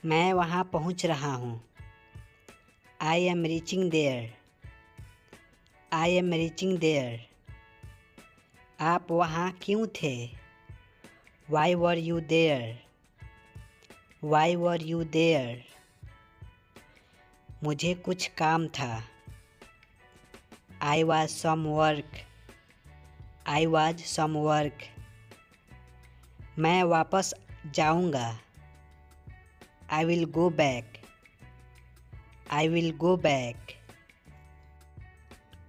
मैं वहाँ पहुँच रहा हूँ। I am reaching there. I am reaching there. आप वहाँ क्यों थे? Why were you there? Why were you there? मुझे कुछ काम था। I was some work. I was some work. मैं वापस जाऊँगा। I will go back. I will go back.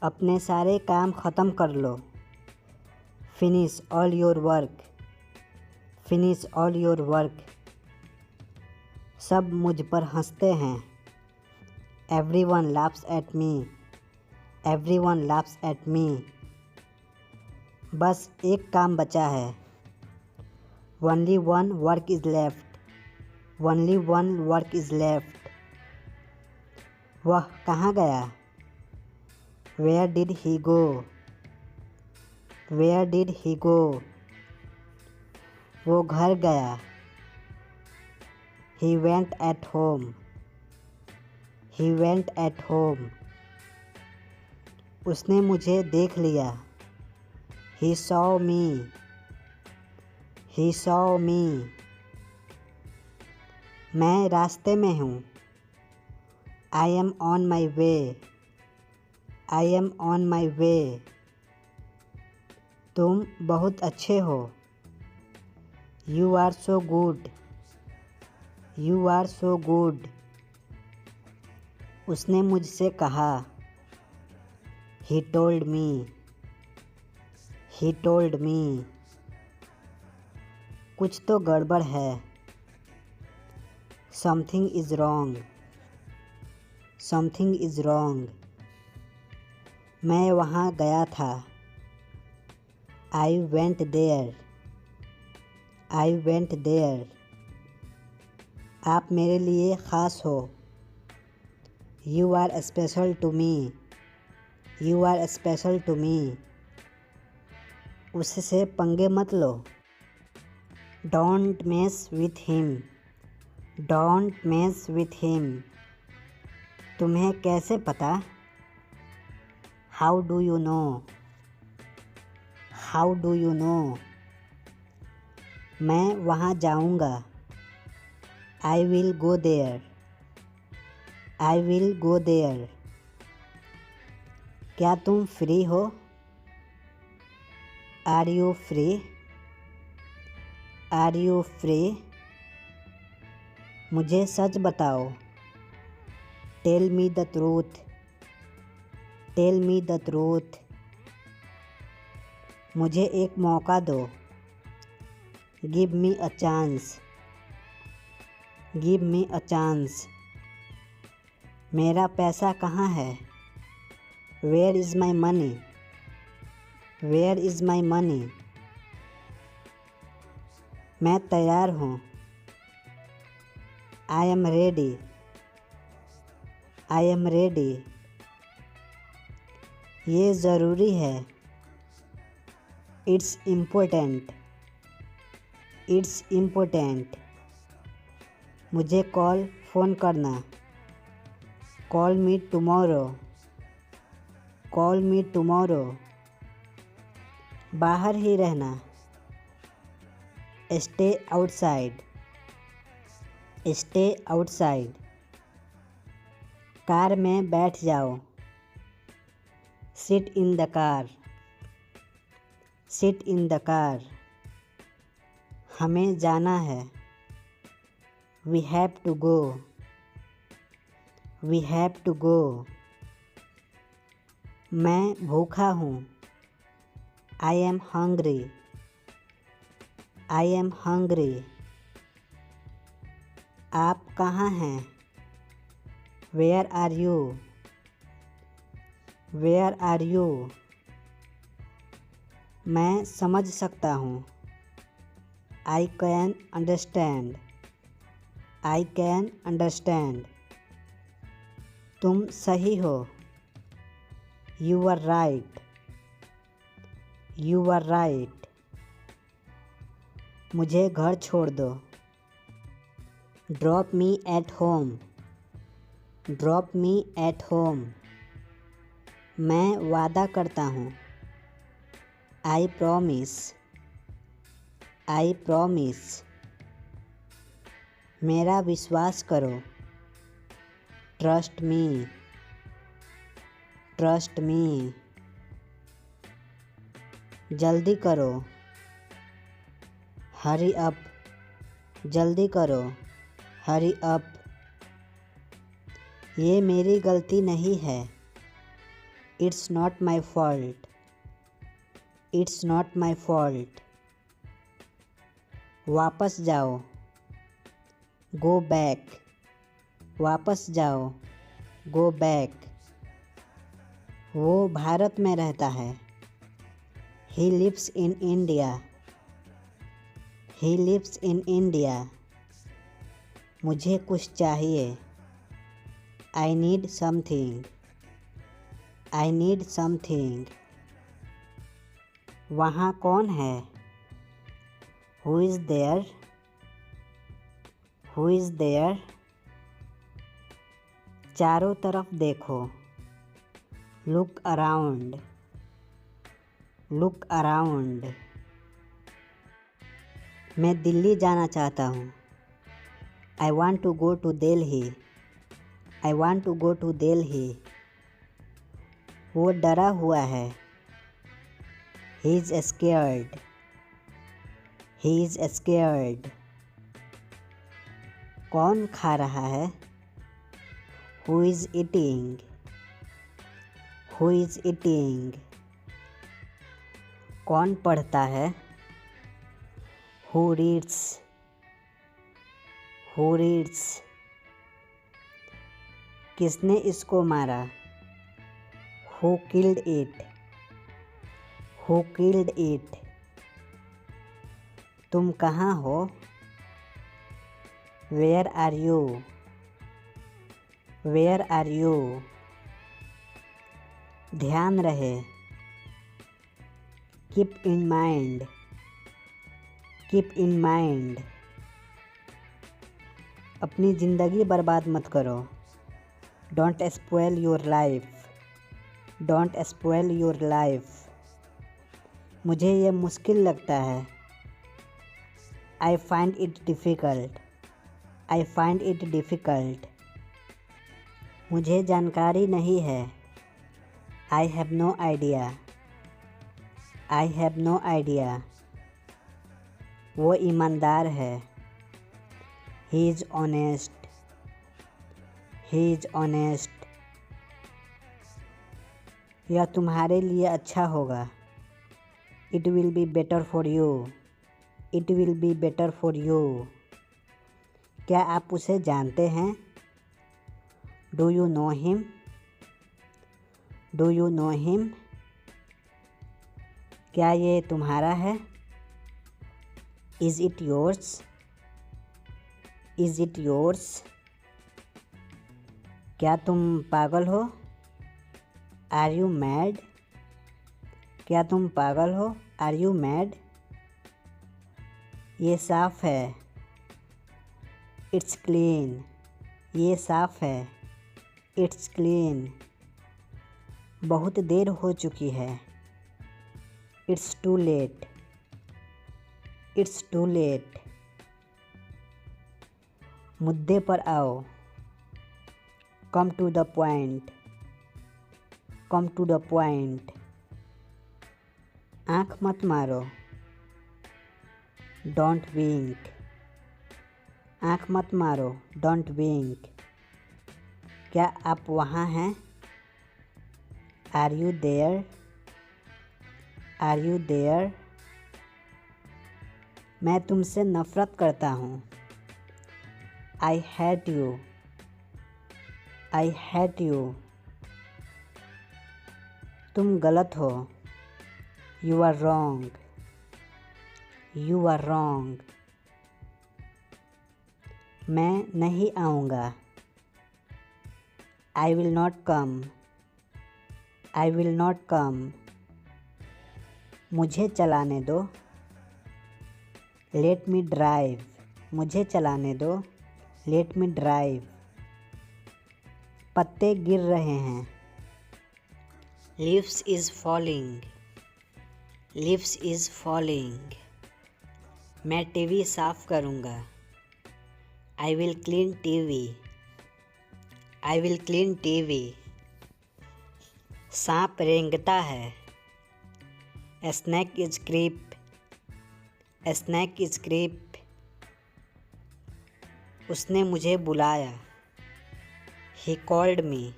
अपने सारे काम ख़त्म कर लो। Finish all your work. Finish all your work. सब मुझ पर हंसते हैं। Everyone laughs at me. Everyone laughs at me. बस एक काम बचा है। Only one work is left. Only one work is left. वह कहाँ गया? Where did he go? Where did he go? वो घर गया। He went at home. He went at home. उसने मुझे देख लिया। He saw me. He saw me. मैं रास्ते में हूँ। I am on my way. I am on my way. तुम बहुत अच्छे हो। You are so good. You are so good. उसने मुझसे कहा। He told me. He told me. कुछ तो गड़बड़ है। Something is wrong. Something is wrong. मैं वहाँ गया था। I went there. I went there. आप मेरे लिए ख़ास हो। You are special to me. You are special to me. उससे पंगे मत लो। Don't mess with him. Don't mess with him. तुम्हें कैसे पता? How do you know? How do you know? मैं वहाँ जाऊँगा। I will go there. I will go there. क्या तुम फ्री हो? Are you free? Are you free? मुझे सच बताओ। Tell me the truth. Tell me the truth. मुझे एक मौका दो। Give me a chance. Give me a chance. मेरा पैसा कहाँ है? Where is my money? Where is my money? मैं तैयार हूँ। I am ready. I am ready. ये ज़रूरी है। It's important. It's important. मुझे फ़ोन करना। Call me tomorrow. Call me tomorrow. बाहर ही रहना। Stay outside. Stay outside. Car में बैठ जाओ। Sit in the car. Sit in the car. हमें जाना है। We have to go. We have to go. मैं भूखा हूँ। I am hungry. I am hungry. आप कहाँ हैं? Where are you? Where are you? मैं समझ सकता हूँ। I can understand. I can understand. तुम सही हो। You are right. You are right. मुझे घर छोड़ दो। Drop me at home, drop me at home. मैं वादा करता हूँ, आई प्रॉमिस, आई प्रॉमिस। मेरा विश्वास करो, ट्रस्ट मी, ट्रस्ट मी। जल्दी करो, हरी अप, जल्दी करो, हरी अप। ये मेरी गलती नहीं है, it's not my fault, it's not my fault. वापस जाओ, गो बैक, वापस जाओ, गो बैक। वो भारत में रहता है, he lives in India, he lives in India. मुझे कुछ चाहिए, I need something, I need something. वहाँ कौन है, who is there, who is there. चारों तरफ देखो, लुक अराउंड, लुक अराउंड। मैं दिल्ली जाना चाहता हूँ, I want to go to Delhi, I want to go to Delhi. वो डरा हुआ है, he is scared, he is scared. कौन खा रहा है, who is eating, who is eating. कौन पढ़ता है, हु रीड्स, हु रीड्स। किसने इसको मारा, who killed it, who killed it. तुम कहाँ हो, where are you, where are you. ध्यान रहे, keep in mind, keep in mind. अपनी ज़िंदगी बर्बाद मत करो, don't spoil your life, don't spoil your life. मुझे ये मुश्किल लगता है, I find it difficult, I find it difficult. मुझे जानकारी नहीं है, I have no idea, I have no idea. वो ईमानदार है, he is honest, he is honest. यह तुम्हारे लिए अच्छा होगा, it will be better for you, it will be better for you. क्या आप उसे जानते हैं, do you know him, do you know him. क्या ये तुम्हारा है, is it yours, is it yours. क्या तुम पागल हो, आर यू मैड, क्या तुम पागल हो, आर यू मैड। ये साफ़ है, इट्स क्लीन, ये साफ़ है, इट्स क्लीन। बहुत देर हो चुकी है, it's too late, it's too late. मुद्दे पर आओ, come to the point, come to the point. आँख मत मारो, डोंट विंक, आँख मत मारो, डोंट विंक। क्या आप वहाँ हैं, are you there, are you there. मैं तुमसे नफ़रत करता हूँ, I hate you, I hate you. तुम गलत हो, you are wrong, you are wrong. मैं नहीं आऊँगा, I will not come, I will not come. मुझे चलाने दो, लेट मी ड्राइव, मुझे चलाने दो, लेट मी ड्राइव। पत्ते गिर रहे हैं। Leaves is falling. Leaves is falling. मैं टीवी साफ करूँगा। I will clean TV. I will clean TV. सांप रेंगता है। A snake is creep. A snake is creep. उसने मुझे बुलाया। He called me.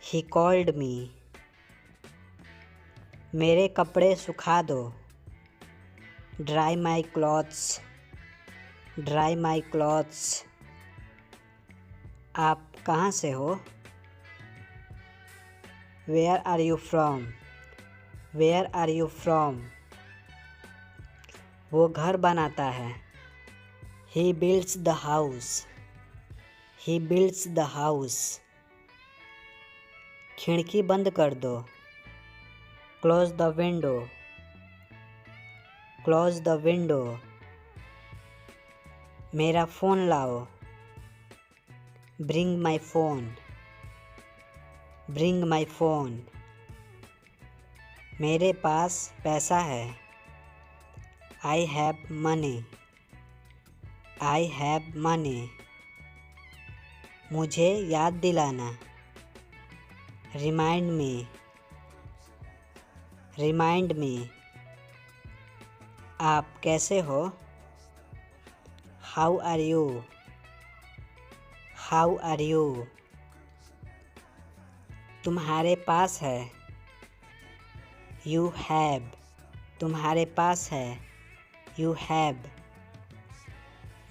He called me. मेरे कपड़े सुखा दो। Dry my clothes. Dry my clothes. आप कहाँ से हो? Where are you from? Where are you from? वो घर बनाता है। He builds the house. He builds the house. खिड़की बंद कर दो। Close the window. Close the window. मेरा फ़ोन लाओ। Bring my phone. Bring my phone. मेरे पास पैसा है। I have money. I have money. मुझे याद दिलाना। Remind me. Remind me. आप कैसे हो? How are you? How are you? तुम्हारे पास है। You have. तुम्हारे पास है। You have.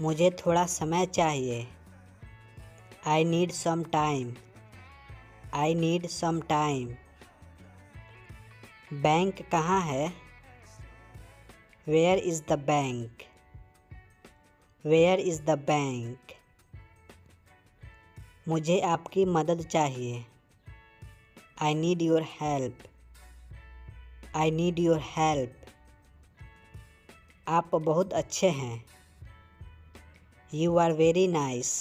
मुझे थोड़ा समय चाहिए। I need some time. I need some time. Bank कहाँ है? Where is the bank? Where is the bank? मुझे आपकी मदद चाहिए। I need your help. I need your help. आप बहुत अच्छे हैं। You are very nice.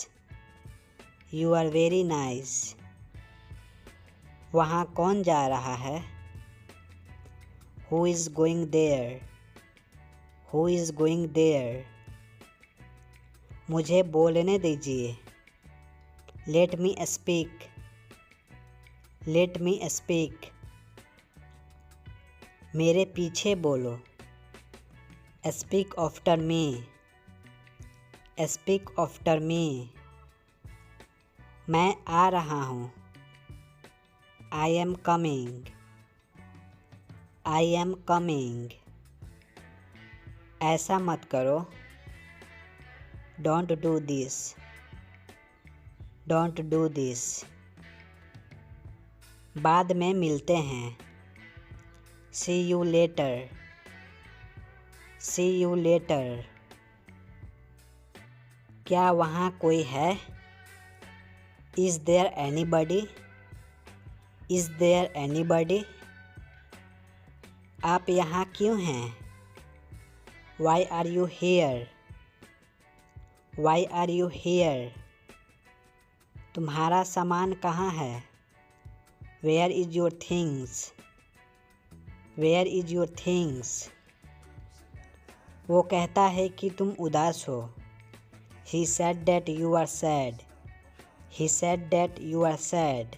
You are very nice. वहाँ कौन जा रहा है? Who is going there? Who is going there? मुझे बोलने दीजिए। Let me speak. Let me speak. मेरे पीछे बोलो। Speak after me. Speak after me. मैं आ रहा हूँ। I am coming. I am coming. ऐसा मत करो। Don't do this. Don't do this. बाद में मिलते हैं। See you later. See you later. क्या वहाँ कोई है? Is there anybody? Is there anybody? आप यहाँ क्यों हैं? Why are you here? Why are you here? तुम्हारा सामान कहाँ है? Where is your things? Where is your things? वो कहता है कि तुम उदास हो। He said that you are sad. He said that you are sad.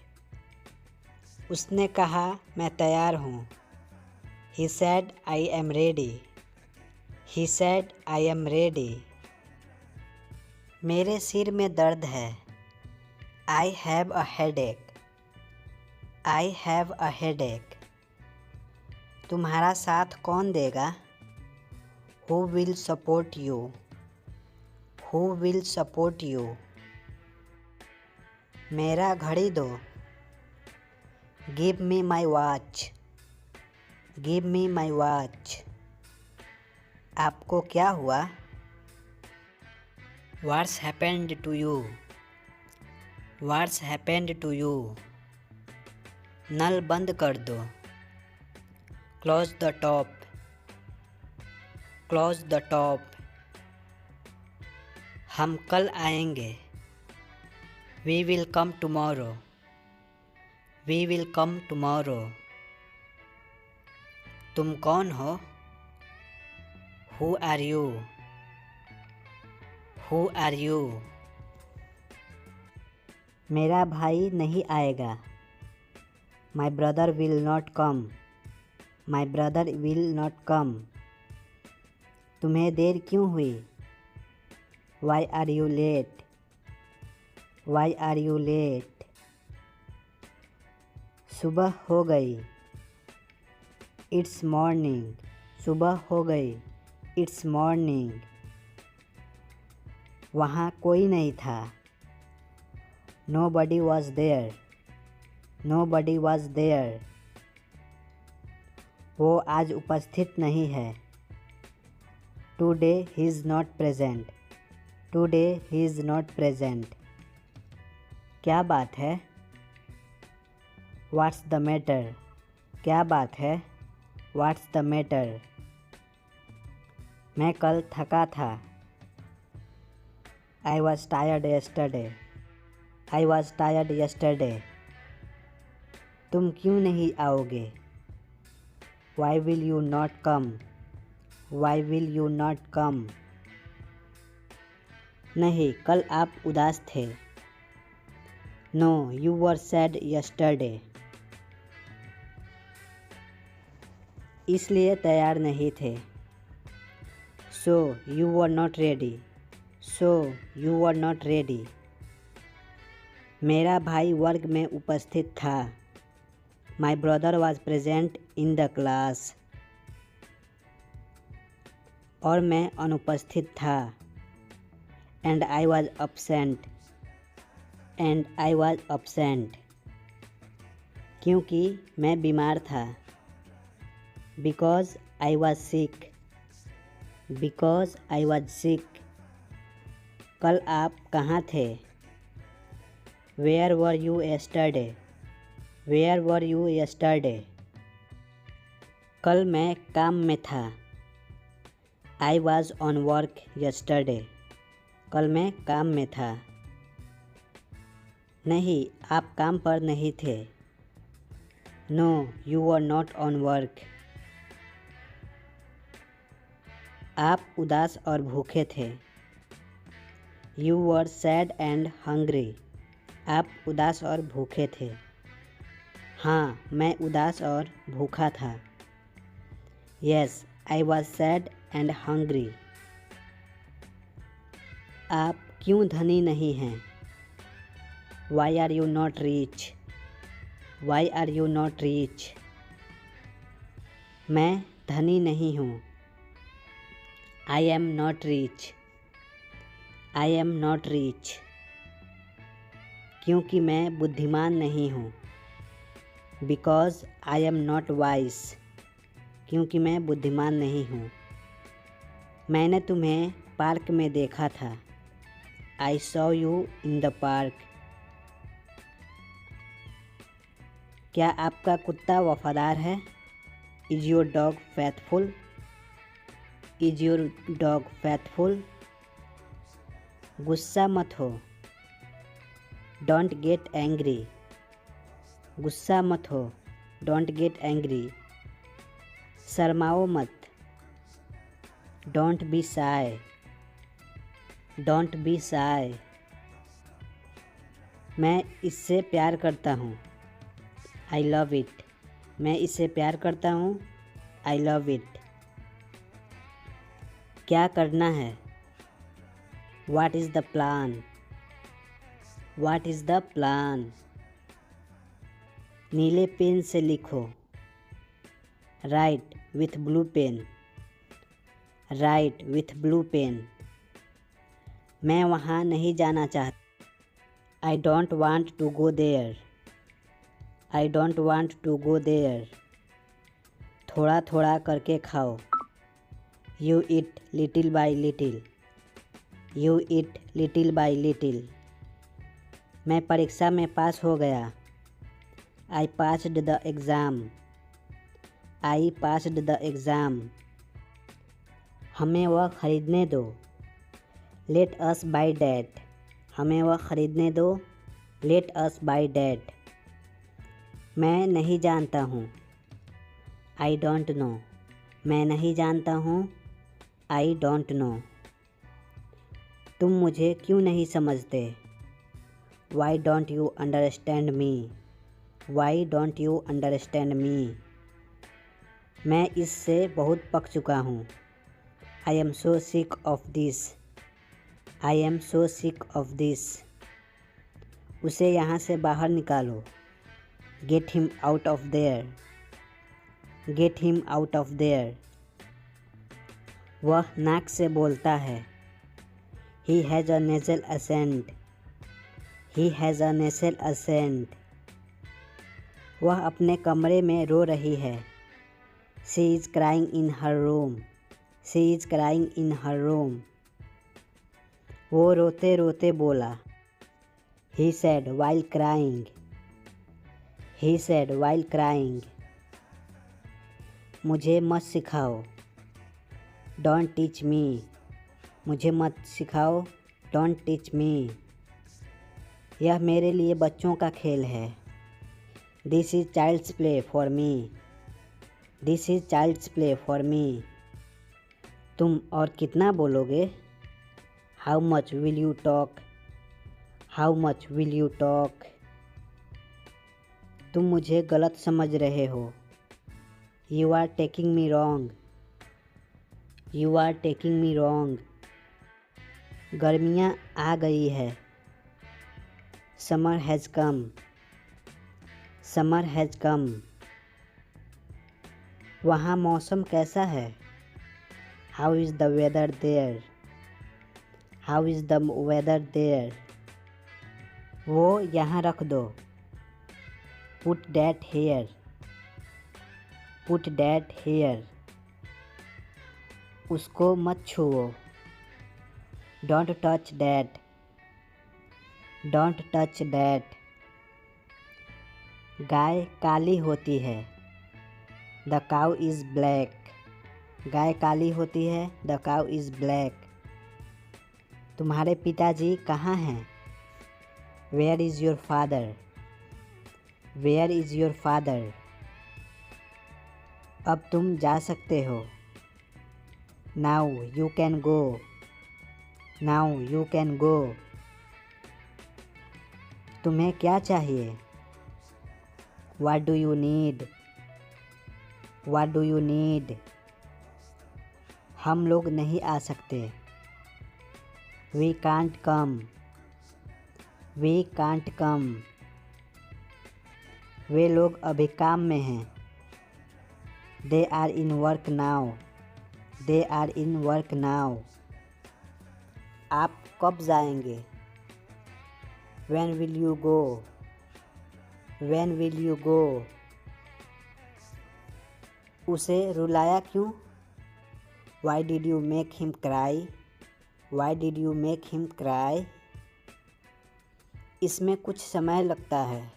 उसने कहा मैं तैयार हूँ। He said I am ready. He said I am ready. मेरे सिर में दर्द है। I have a headache. I have a headache. तुम्हारा साथ कौन देगा? Who will support you? Who will support you? मेरा घड़ी दो। Give me my watch. Give me my watch. आपको क्या हुआ? What's happened to you? What's happened to you? नल बंद कर दो। Close the top. Close the top. हम कल आएंगे। We will come tomorrow. We will come tomorrow. तुम कौन हो? Who are you? Who are you? मेरा भाई नहीं आएगा। My brother will not come. My brother will not come. तुम्हें देर क्यों हुई? Why are you late? Why are you late? सुबह हो गई। It's morning. सुबह हो गई। It's morning. वहाँ कोई नहीं था। Nobody was there. Nobody was there. वो आज उपस्थित नहीं है। Today he is not present. Today he is not present. क्या बात है? What's the matter? क्या बात है? What's the matter? मैं कल थका था। I was tired yesterday. I was tired yesterday. तुम क्यों नहीं आओगे? Why will you not come? Why will you not come? नहीं, कल आप उदास थे। No, you were sad yesterday. इसलिए तैयार नहीं थे। So, you were not ready. So, you were not ready. मेरा भाई वर्ग में उपस्थित था। My brother was present in the class. और मैं अनुपस्थित था। And I was absent. And I was absent. क्योंकि मैं बीमार था। Because I was sick. Because I was sick. कल आप कहाँ थे? Where were you yesterday? Where were you yesterday? कल मैं काम में था। I was on work yesterday. कल मैं काम में था। नहीं, आप काम पर नहीं थे। No, you were not on work. आप उदास और भूखे थे। You were sad and hungry. आप उदास और भूखे थे। हाँ, मैं उदास और भूखा था। Yes, I was sad and hungry. आप क्यों धनी नहीं हैं? Why are you not rich? Why are you not rich? मैं धनी नहीं हूँ। I am not rich. I am not rich. क्योंकि मैं बुद्धिमान नहीं हूँ। Because I am not wise. क्योंकि मैं बुद्धिमान नहीं हूँ। मैंने तुम्हें पार्क में देखा था। I saw you in the park. क्या आपका कुत्ता वफादार है? Is your dog faithful? Is your dog faithful? गुस्सा मत हो। Don't get angry. गुस्सा मत हो। Don't get angry. शर्माओ मत। Don't be shy. Don't be shy. मैं इससे प्यार करता हूँ। I love it. मैं इससे प्यार करता हूँ। I love it. क्या करना है? What is the plan? What is the plan? नीले पेन से लिखो। Write with blue pen. Write with blue pen. मैं वहाँ नहीं जाना चाहता। I don't want to go there. I don't want to go there. थोड़ा थोड़ा करके खाओ। You eat little by little. You eat little by little. मैं परीक्षा में पास हो गया। I passed the exam. I passed the exam. हमें वह खरीदने दो। लेट अस बाय डैट, हमें वह ख़रीदने दो। Let us buy that. मैं नहीं जानता हूँ। आई डोंट नो, मैं नहीं जानता हूँ। I don't know. तुम मुझे क्यों नहीं समझते? Why don't you understand me, why don't you understand me. मैं इससे बहुत पक चुका हूँ। I am so sick of this, I am so sick of this. उसे यहाँ से बाहर निकालो। Get him out of there, get him out of there. वह नाक से बोलता है। He has a nasal accent, he has a nasal ascent. वह अपने कमरे में रो रही है। She is crying in her room, she is crying in her room. वो रोते रोते बोला। He said while crying, he said while crying. मुझे मत सिखाओ। डोंट टीच मी, मुझे मत सिखाओ। Don't teach me. यह मेरे लिए बच्चों का खेल है। This is child's play for me, this is child's play for me. तुम और कितना बोलोगे? How much will you talk, how much will you talk. तुम मुझे गलत समझ रहे हो। You are taking me wrong, you are taking me wrong. गर्मियाँ आ गई है। Summer has come, summer has come. वहाँ मौसम कैसा है? How is the weather there, how is the weather there. वो यहाँ रख दो। Put that here, put that here. उसको मत छुओ। Don't touch that, don't touch that. गाय काली होती है। द काउ इज़ ब्लैक, गाय काली होती है। The cow is black. तुम्हारे पिताजी कहाँ हैं? Where is your father, where is your father. अब तुम जा सकते हो। Now you can go, now you can go. तुम्हें क्या चाहिए? What do you need, what do you need. हम लोग नहीं आ सकते। We can't come, we can't come. वे लोग अभी काम में हैं। They are in work now, they are in work now. आप कब जाएंगे? When will you go, when will you go. उसे रुलाया क्यों? Why did you make him cry, why did you make him cry. इसमें कुछ समय लगता है।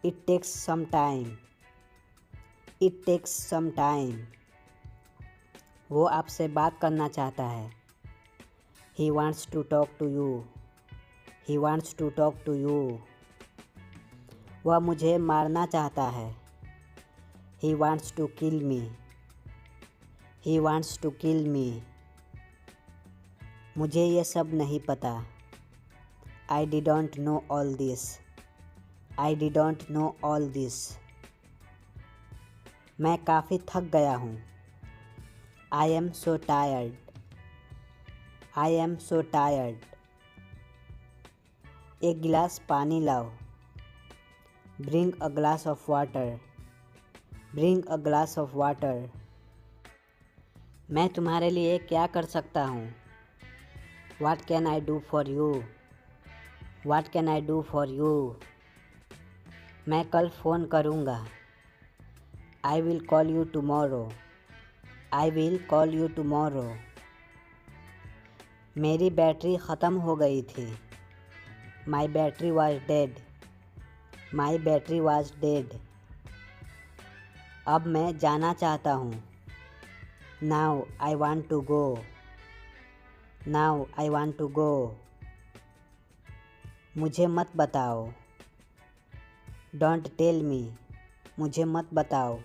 It takes some time, it takes some time. वो आपसे बात करना चाहता है। He wants to talk to you, he wants to talk to you. वह मुझे मारना चाहता है। He wants to kill me, he wants to kill me. मुझे ये सब नहीं पता। I didn't know all this, I didn't know all this. मैं काफ़ी थक गया हूँ। I am so tired, I am so tired. एक गिलास पानी लाओ। Bring a glass of water, bring a glass of water. मैं तुम्हारे लिए क्या कर सकता हूँ? What can I do for you, what can I do for you. मैं कल फ़ोन करूँगा। I will call you tomorrow, I will call you tomorrow. मेरी बैटरी ख़त्म हो गई थी। My battery was dead, my battery was dead. अब मैं जाना चाहता हूँ। Now I want to go, now I want to go. मुझे मत बताओ। Don't tell me. मुझे मत बताओ।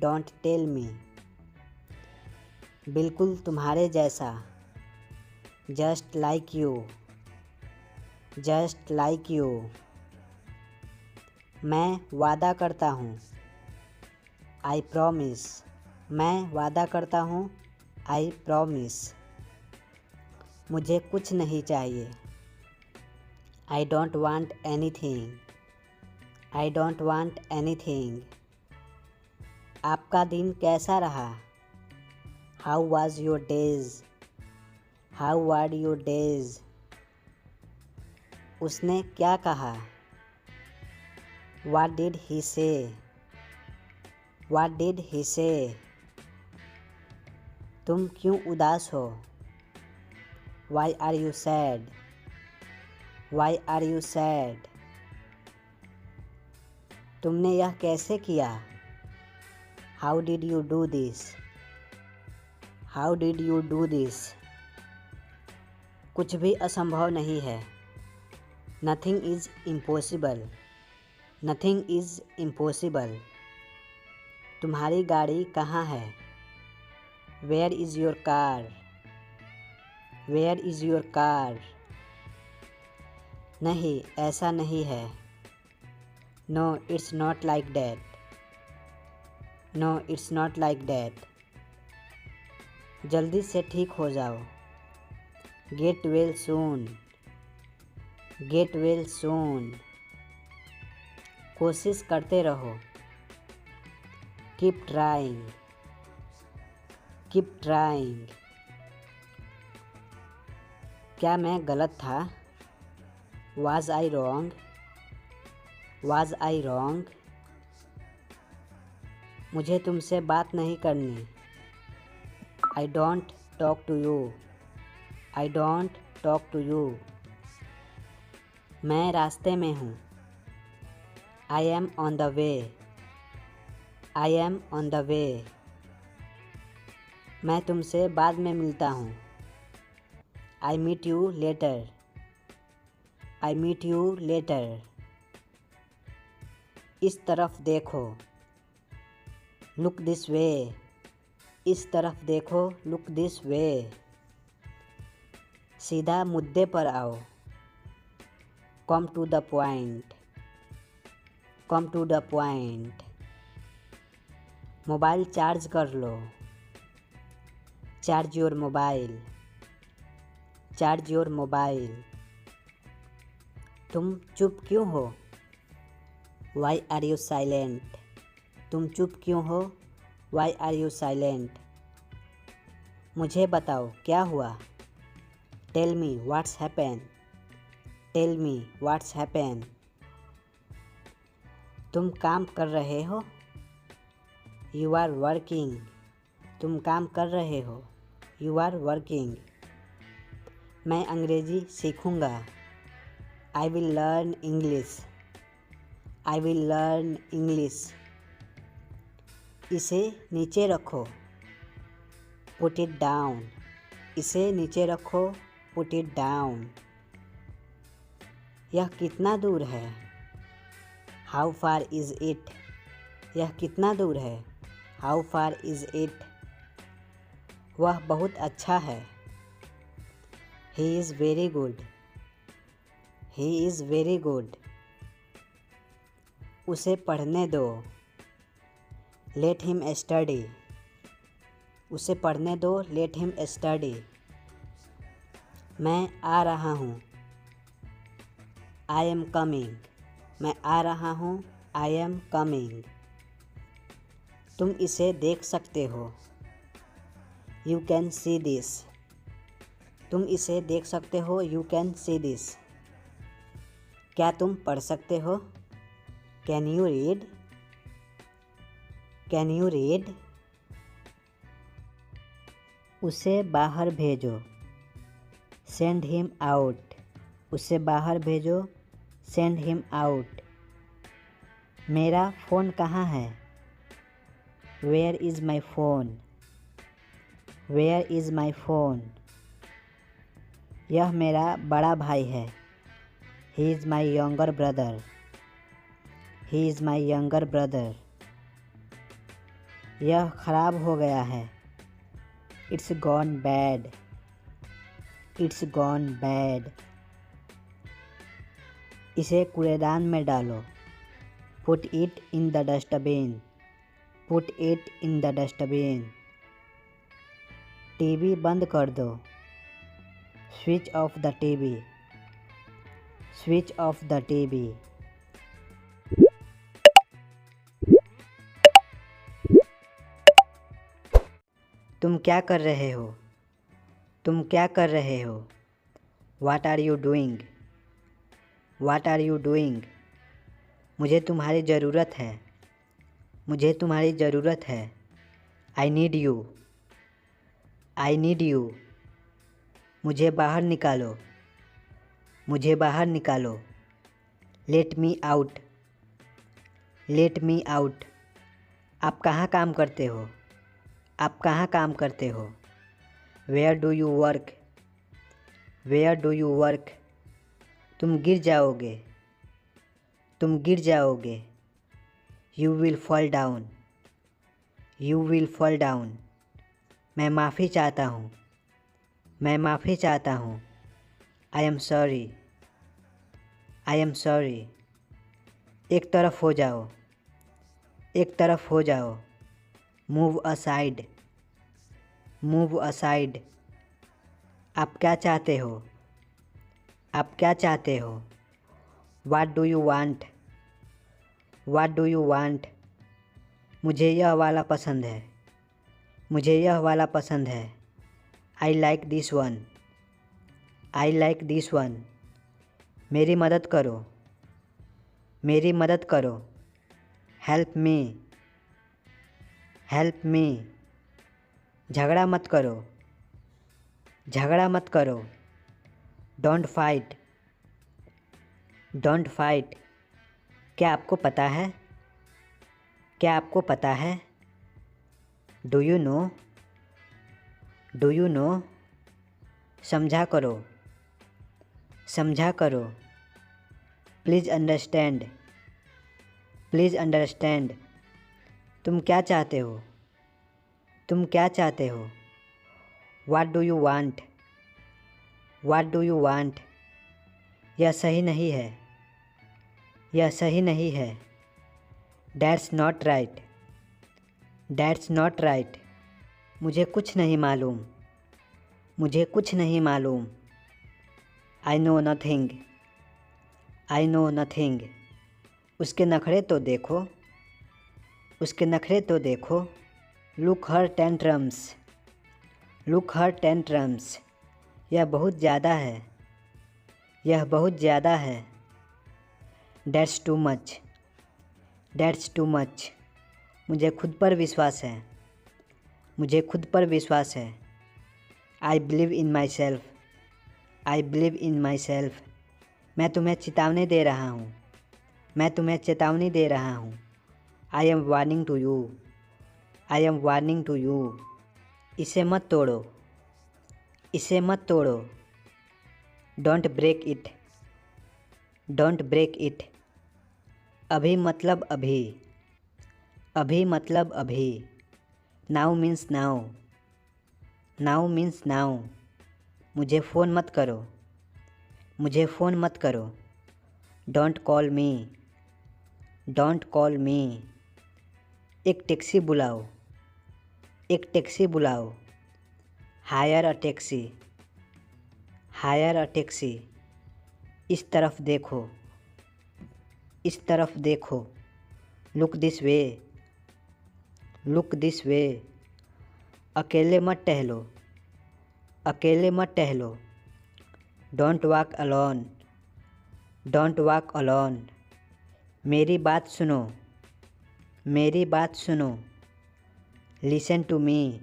Don't tell me. बिल्कुल तुम्हारे जैसा। Just like you. Just like you. मैं वादा करता हूँ। I promise. मैं वादा करता हूँ। I promise. मुझे कुछ नहीं चाहिए। I don't want anything. I don't want anything. आपका दिन कैसा रहा? How was your days? How were your days? उसने क्या कहा? What did he say? What did he say? तुम क्यों उदास हो? Why are you sad? Why are you sad? तुमने यह कैसे किया? How did you do this? How did you do this? कुछ भी असंभव नहीं है। Nothing is impossible. Nothing is impossible. तुम्हारी गाड़ी कहाँ है? Where is your car? Where is your car? नहीं, ऐसा नहीं है। No, it's not like that. No, it's not like that. जल्दी से ठीक हो जाओ। Get well soon. Get well soon. कोशिश करते रहो। Keep trying. Keep trying. क्या मैं गलत था? Was I wrong? Was I wrong? मुझे तुमसे बात नहीं करनी। I don't talk to you. I don't talk to you. मैं रास्ते में हूँ। I am on the way. I am on the way. मैं तुमसे बाद में मिलता हूँ। I meet you later. I meet you later. इस तरफ देखो। Look this way. इस तरफ देखो। Look this way. सीधा मुद्दे पर आओ। Come to the point. Come to the point. Mobile charge कर लो। Charge your mobile. Charge your mobile. तुम चुप क्यों हो? Why are you silent? तुम चुप क्यों हो? Why are you silent? मुझे बताओ क्या हुआ? Tell me what's happened. Tell me what's happened. तुम काम कर रहे हो? You are working. तुम काम कर रहे हो। You are working. मैं अंग्रेजी सीखूंगा। I will learn English. I will learn English. इसे नीचे रखो। Put it down. इसे नीचे रखो। Put it down. यह कितना दूर है? How far is it? यह कितना दूर है? How far is it? वह बहुत अच्छा है। He is very good. He is very good. उसे पढ़ने दो। Let him study. उसे पढ़ने दो। Let him study. मैं आ रहा हूँ। I am coming. मैं आ रहा हूँ। I am coming. तुम इसे देख सकते हो। You can see this. तुम इसे देख सकते हो। You can see this. क्या तुम पढ़ सकते हो? Can you read? Can you read? उसे बाहर भेजो। Send him out. उसे बाहर भेजो। Send him out. मेरा फ़ोन कहाँ है? Where is my phone? Where is my phone? यह मेरा बड़ा भाई है। He is my younger brother. He is my younger brother. यह खराब हो गया है। It's gone bad. It's gone bad. इसे कूड़ेदान में डालो। Put it in the dustbin. Put it in the dustbin. TV बंद कर दो। Switch off the TV. Switch off the TV. तुम क्या कर रहे हो? तुम क्या कर रहे हो? What are you doing? What are you doing? मुझे तुम्हारी ज़रूरत है। मुझे तुम्हारी ज़रूरत है। I need you. I need you. मुझे बाहर निकालो। मुझे बाहर निकालो। Let me out. Let me out. आप कहाँ काम करते हो? आप कहाँ काम करते हो? Where do you work? Where do you work? तुम गिर जाओगे। तुम गिर जाओगे। You will fall down. You will fall down. मैं माफ़ी चाहता हूँ। मैं माफ़ी चाहता हूँ। I am sorry. I am sorry. एक तरफ हो जाओ। एक तरफ हो जाओ। Move aside. Move aside. आप क्या चाहते हो? आप क्या चाहते हो? What do you want? What do you want? मुझे यह वाला पसंद है। मुझे यह वाला पसंद है। I like this one. I like this one. मेरी मदद करो। मेरी मदद करो। Help me. Help me. झगड़ा मत करो। झगड़ा मत करो। Don't fight. Don't fight. क्या आपको पता है? क्या आपको पता है? Do you know? Do you know? समझा करो। समझा करो। Please understand. Please understand. तुम क्या चाहते हो? तुम क्या चाहते हो? What do you want? What do you want? यह सही नहीं है। यह सही नहीं है। That's not right. That's not right. मुझे कुछ नहीं मालूम। मुझे कुछ नहीं मालूम। I know nothing. I know nothing. उसके नखरे तो देखो। उसके नखरे तो देखो। Look her tantrums. Look her tantrums. यह बहुत ज़्यादा है। यह बहुत ज़्यादा है। That's too much. That's too much. मुझे खुद पर विश्वास है। मुझे खुद पर विश्वास है। I believe in myself. I believe in myself. मैं तुम्हें चेतावनी दे रहा हूँ। मैं तुम्हें चेतावनी दे रहा हूँ। I am warning to you. I am warning to you. इसे मत तोड़ो। इसे मत तोड़ो। Don't break it. Don't break it. अभी मतलब अभी। अभी मतलब अभी। Now means now. Now means now. मुझे फ़ोन मत करो। मुझे फ़ोन मत करो। Don't call me. Don't call me. एक टैक्सी बुलाओ। एक टैक्सी बुलाओ। Hire a taxi. Hire a taxi. इस तरफ देखो। इस तरफ देखो। Look this way. Look this way. अकेले मत टहलो। अकेले मत टहलो। Don't walk alone. Don't walk alone. मेरी बात सुनो। मेरी बात सुनो। Listen to me.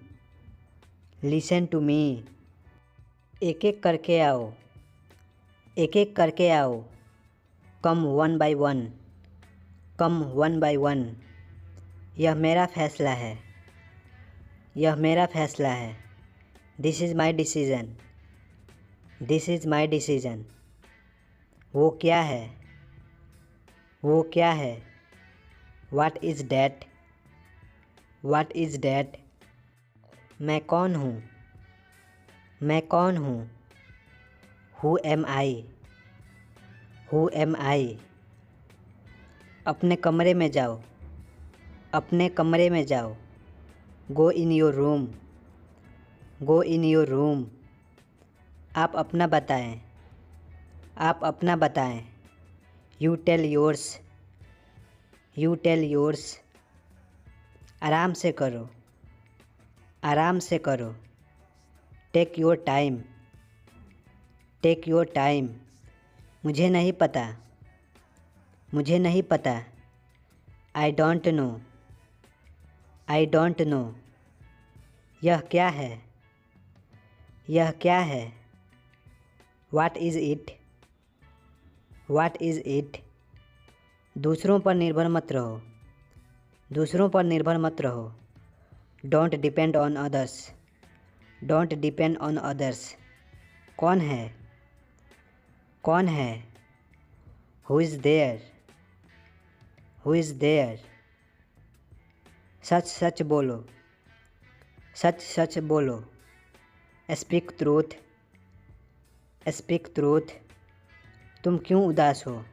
Listen to me. एक एक करके आओ। एक एक करके आओ। Come one by one. Come one by one. यह मेरा फैसला है। यह मेरा फैसला है। This is my decision. This is my decision. वो क्या है? वो क्या है? What is that? What is that? मैं कौन हूँ? मैं कौन हूँ? Who am I? Who am I? अपने कमरे में जाओ। अपने कमरे में जाओ। Go in your room. Go in your room. आप अपना बताएं। आप अपना बताएं। You tell yours. You tell yours. आराम से करो। आराम से करो। Take your time. Take your time. मुझे नहीं पता। मुझे नहीं पता। I don't know. I don't know. यह क्या है? यह क्या है? What is it? What is it? दूसरों पर निर्भर मत रहो। दूसरों पर निर्भर मत रहो। Don't depend on others. Don't depend on others. कौन है? कौन है? Who is there? Who is there? सच सच बोलो। सच सच बोलो। Speak truth. Speak truth. तुम क्यों उदास हो?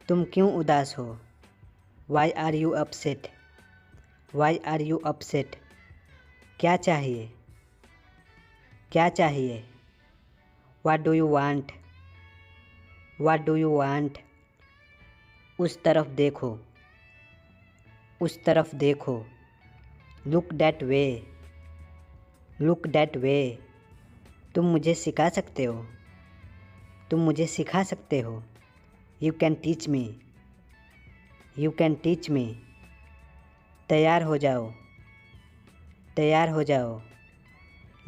तुम क्यों उदास हो? Why are you upset? Why are you upset? क्या चाहिए? क्या चाहिए? What do you want? What do you want? उस तरफ देखो। उस तरफ देखो। Look that way. Look that way. तुम मुझे सिखा सकते हो। तुम मुझे सिखा सकते हो। You can teach me. You can teach me. तैयार हो जाओ। तैयार हो जाओ।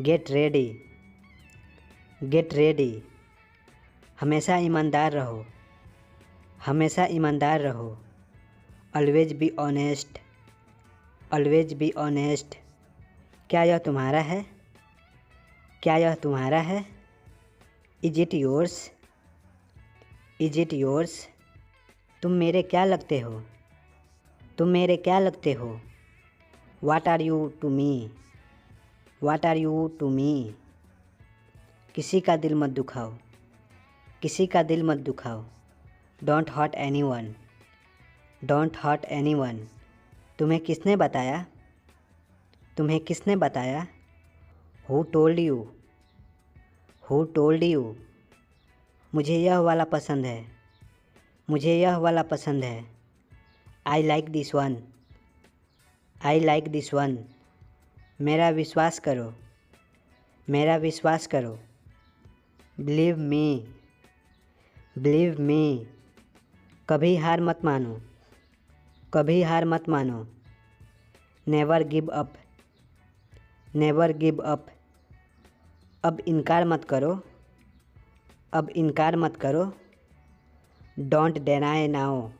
Get ready. Get ready. हमेशा ईमानदार रहो। हमेशा ईमानदार रहो। Always be honest. Always be honest. क्या यह तुम्हारा है? क्या यह तुम्हारा है? Is it yours? Is it yours? तुम मेरे क्या लगते हो? तुम मेरे क्या लगते हो? What are you to me? What are you to me? किसी का दिल मत दुखाओ। किसी का दिल मत दुखाओ। Don't hurt anyone. Don't hurt anyone. तुम्हें किसने बताया? तुम्हें किसने बताया? Who told you? Who told you? मुझे यह वाला पसंद है। मुझे यह वाला पसंद है। I like this one. I like this one. मेरा विश्वास करो। मेरा विश्वास करो। Believe me. Believe me. कभी हार मत मानो। कभी हार मत मानो। Never give up. Never give up. अब इनकार मत करो। अब इनकार मत करो। Don't deny now.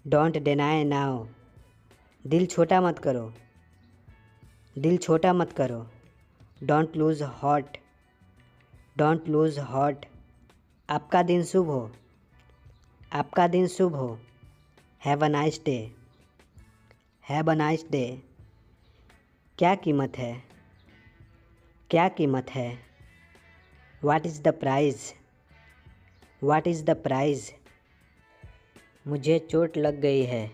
Don't deny now. दिल छोटा मत करो। दिल छोटा मत करो। Don't lose heart. Don't lose heart. आपका दिन शुभ हो। आपका दिन शुभ हो। Have a nice day. Have a nice day. क्या कीमत है? क्या कीमत है? What is the price? What is the price? मुझे चोट लग गई है।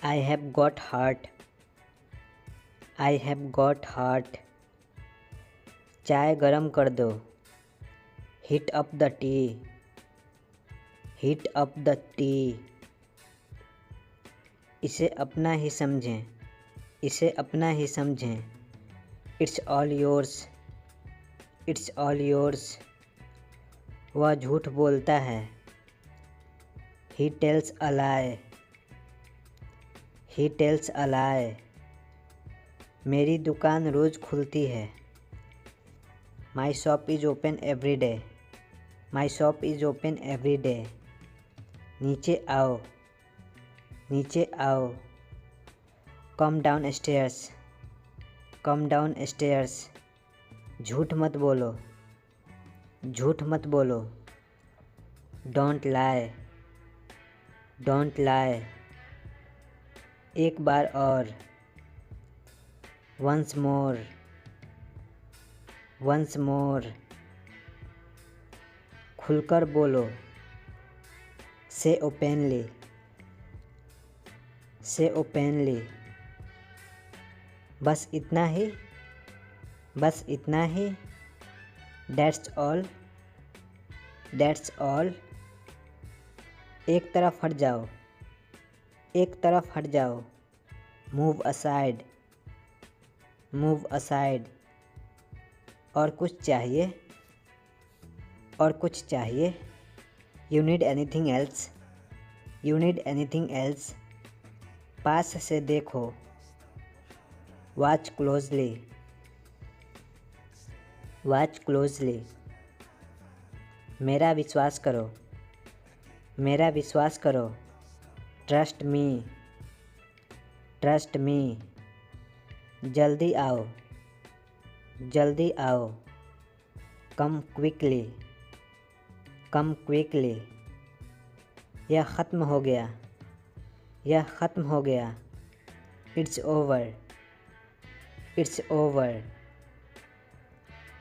I have got hurt. I have got hurt. चाय गरम कर दो। Heat up the tea. Heat up the tea. इसे अपना ही समझें। इसे अपना ही समझें। It's all yours. It's all yours. वह झूठ बोलता है। He tells a lie. He tells a lie. मेरी दुकान रोज़ खुलती है। My shop is open every day. My shop is open every day. नीचे आओ। नीचे आओ। Come down stairs. Come down stairs. झूठ मत बोलो। झूठ मत बोलो। Don't lie, don't lie. एक बार और। Once more, once more. खुलकर बोलो। से ओपनली, से ओपनली। बस इतना ही, बस इतना ही। That's all, that's all. एक तरफ हट जाओ, एक तरफ हट जाओ। Move aside, move aside. और कुछ चाहिए, और कुछ चाहिए। You need anything else, you need anything else. पास से देखो। Watch closely, watch closely. मेरा विश्वास करो, मेरा विश्वास करो। Trust me, trust me. जल्दी आओ, जल्दी आओ। Come quickly, come quickly. यह ख़त्म हो गया, यह ख़त्म हो गया। It's over, it's over.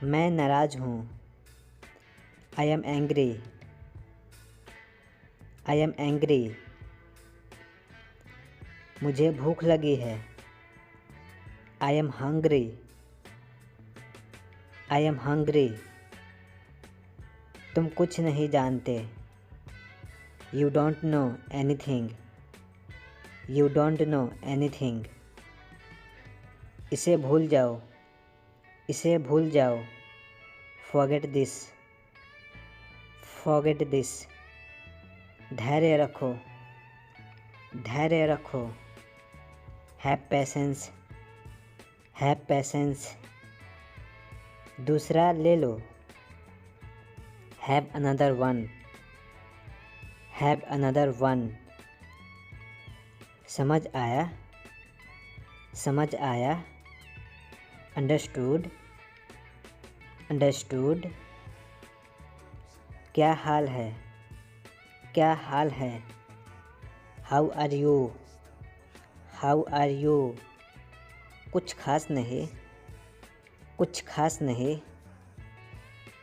मैं नाराज़ हूँ। I am angry, I am angry. मुझे भूख लगी है। I am hungry, I am hungry. तुम कुछ नहीं जानते। You don't know anything, you don't know anything. इसे भूल जाओ, इसे भूल जाओ। Forget this, forget this. धैर्य रखो, धैर्य रखो। Have patience, have patience. दूसरा ले लो। Have another one, have another one. समझ आया, समझ आया। Understood, understood. क्या हाल है, क्या हाल है। How are you, how are you. कुछ खास नहीं, कुछ खास नहीं।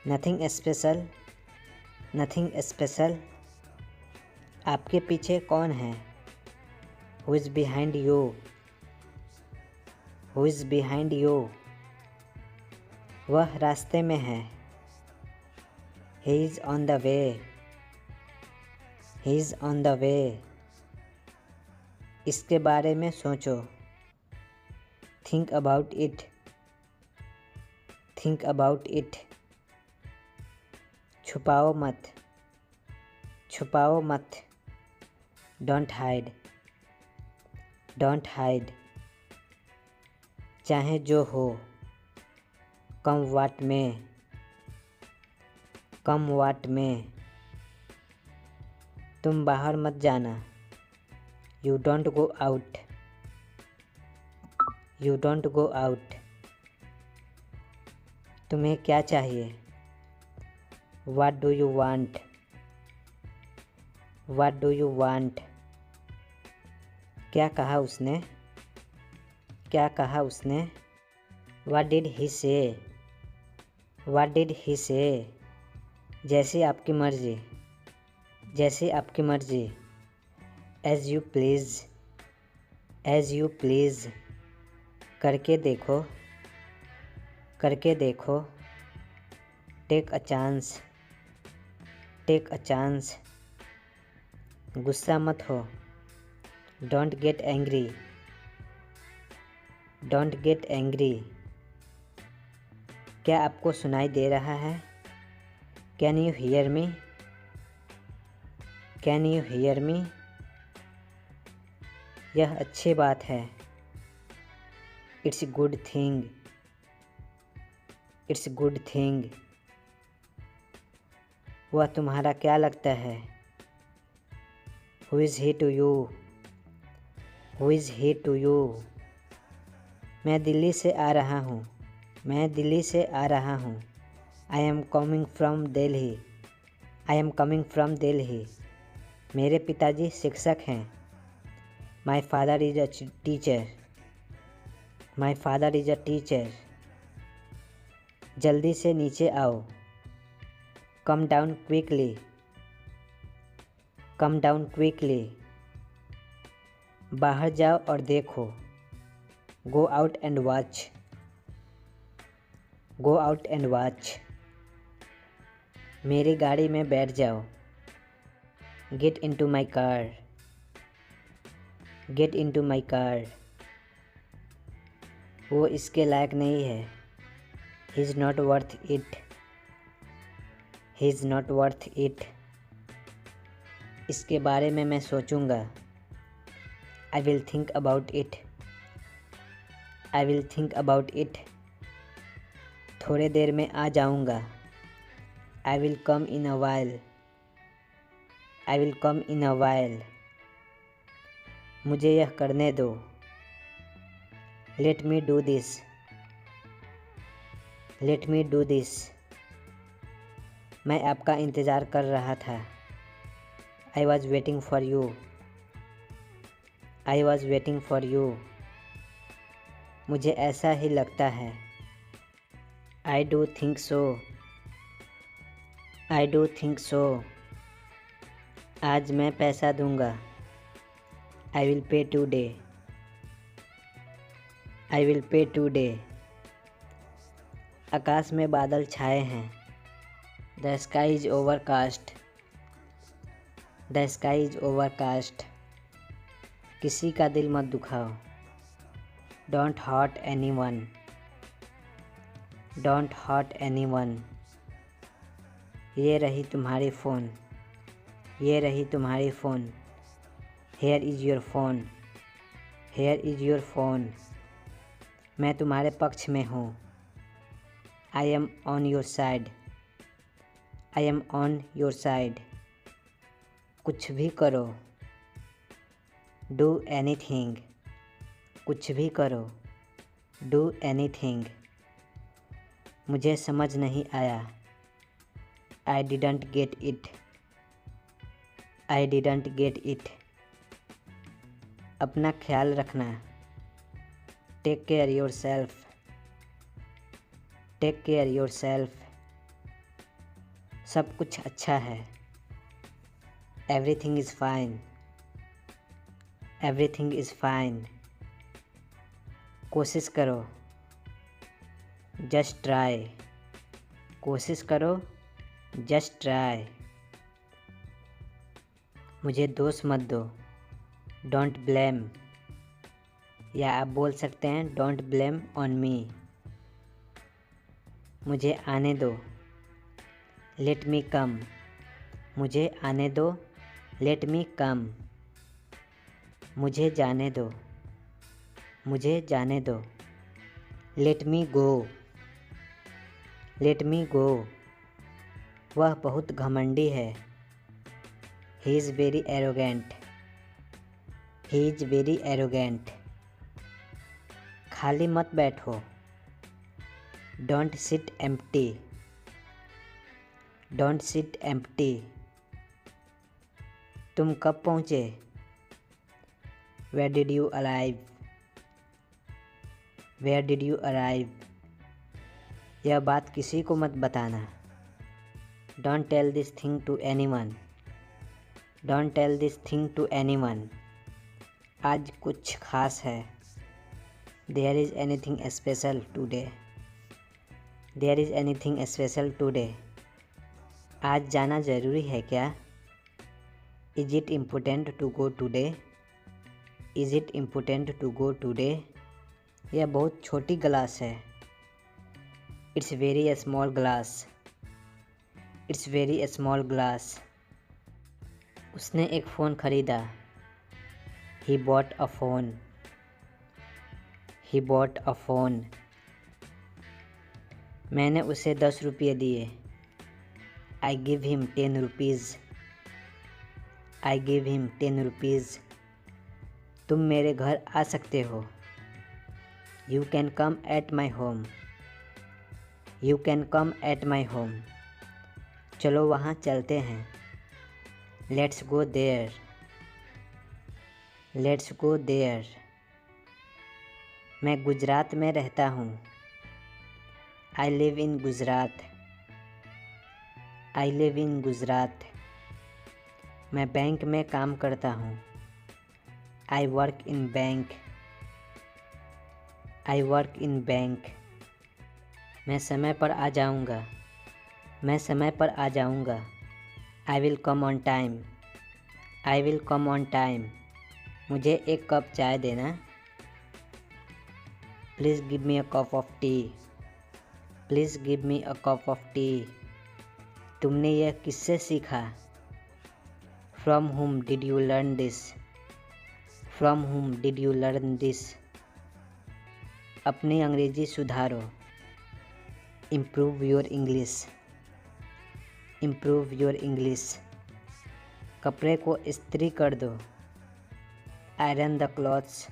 Nothing special, nothing special. आपके पीछे कौन है। Who is behind you, who is behind you. वह रास्ते में है। He is on the way, he is on the way. इसके बारे में सोचो। Think about it, think about it. छुपाओ मत, छुपाओ मत। Don't hide, don't hide. चाहे जो हो। कम वाट में, कम वाट में। तुम बाहर मत जाना। You don't go out, you don't go out. तुम्हें क्या चाहिए। What do you want, what do you want. क्या कहा उसने, क्या कहा उसने। व्हाट डिड ही से, व्हाट डिड ही से। जैसे आपकी मर्ज़ी, जैसे आपकी मर्ज़ी। As you please, as you please. करके देखो, करके देखो। Take a chance, take a chance. गुस्सा मत हो। Don't get angry, don't get angry. क्या आपको सुनाई दे रहा है। Can you hear me, can you hear me. यह अच्छी बात है। It's good thing, it's good thing. वह तुम्हारा क्या लगता है। Who is he to you, who is he to you. मैं दिल्ली से आ रहा हूँ, मैं दिल्ली से आ रहा हूँ। I am coming from Delhi. I am coming from Delhi. मेरे पिताजी शिक्षक हैं. My father is a teacher. My father is a teacher. जल्दी से नीचे आओ. Come down quickly. Come down quickly. बाहर जाओ और देखो. Go out and watch. Go out and watch. मेरी गाड़ी में बैठ जाओ. Get into my car. Get into my car. वो इसके लायक नहीं है. He is not worth it. He is not worth it. इसके बारे में मैं सोचूंगा. I will think about it. I will think about it. थोड़े देर में आ जाऊंगा. I will come in a while. I will come in a while. मुझे यह करने दो. Let me do this. Let me do this. मैं आपका इंतज़ार कर रहा था. I was waiting for you. I was waiting for you. मुझे ऐसा ही लगता है. I do think so. I do think so. आज मैं पैसा दूंगा. I will pay today. I will pay today. आकाश में बादल छाए हैं. The sky is overcast. The sky is overcast. किसी का दिल मत दुखाओ. Don't hurt anyone. Don't hurt anyone. ये रही तुम्हारी फ़ोन. ये रही तुम्हारी phone. Here is your phone. Here is your phone. मैं तुम्हारे पक्ष में हूँ. I am on your side. I am on your side. कुछ भी करो. Do anything. कुछ भी करो. Do anything. मुझे समझ नहीं आया. I didn't get it. I didn't get it. अपना ख्याल रखना. Take care yourself. Take care yourself. सब कुछ अच्छा है. Everything is fine. Everything is fine. कोशिश करो. Just try. कोशिश करो. Just try. मुझे दोष मत दो. Don't blame. या आप बोल सकते हैं Don't blame on me. मुझे आने दो. Let me come. मुझे आने दो. Let me come. मुझे जाने दो. मुझे जाने दो. Let me go. Let me go. वह बहुत घमंडी है. He is very arrogant. He is very arrogant. खाली मत बैठो. Don't sit empty. Don't sit empty. तुम कब पहुँचे? Where did you arrive? Where did you arrive? यह बात किसी को मत बताना. Don't tell this thing to anyone. Don't tell this thing to anyone. आज कुछ खास है. There is anything special today. There is anything special today. आज जाना ज़रूरी है क्या? Is it important to go today? Is it important to go today? यह बहुत छोटी गिलास है. It's very small glass. It's very small glass. उसने एक फ़ोन खरीदा. He bought a phone. He bought a phone. मैंने उसे 10 रुपये दिए. I give him 10 rupees. I give him 10 rupees. तुम मेरे घर आ सकते हो. You can come at my home. You can come at my home. चलो वहाँ चलते हैं। Let's go there. Let's go there. मैं गुजरात में रहता हूँ। I live in Gujarat. I live in Gujarat. मैं बैंक में काम करता हूँ। I work in bank. I work in bank. मैं समय पर आ जाऊँगा। मैं समय पर आ जाऊँगा। I will come on time. I will come on time. मुझे एक कप चाय देना। Please give me a cup of T. Please give me a cup of T. तुमने यह किससे सीखा? From whom did you learn this? From whom did you learn this? अपनी अंग्रेजी सुधारो। Improve your English. Improve your English. कपड़े को इस्त्री कर दो। Iron the clothes.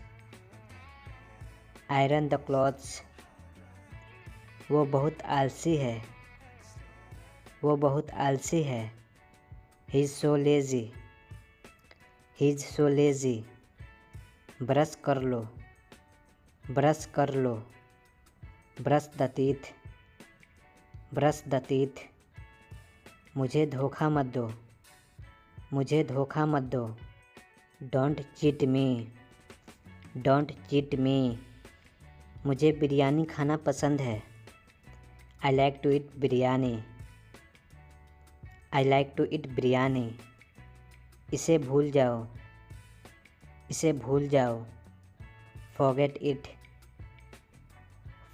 Iron the clothes. वो बहुत आलसी है। वो बहुत आलसी है। He is so lazy. He is so lazy. Brush कर लो। ब्रश कर लो। Brush the teeth. Brush the teeth. मुझे धोखा मत दो। मुझे धोखा मत दो। Don't cheat me. Don't cheat me. मुझे बिरयानी खाना पसंद है। I like to eat biryani. I like to eat biryani. इसे भूल जाओ। इसे भूल जाओ। Forget it.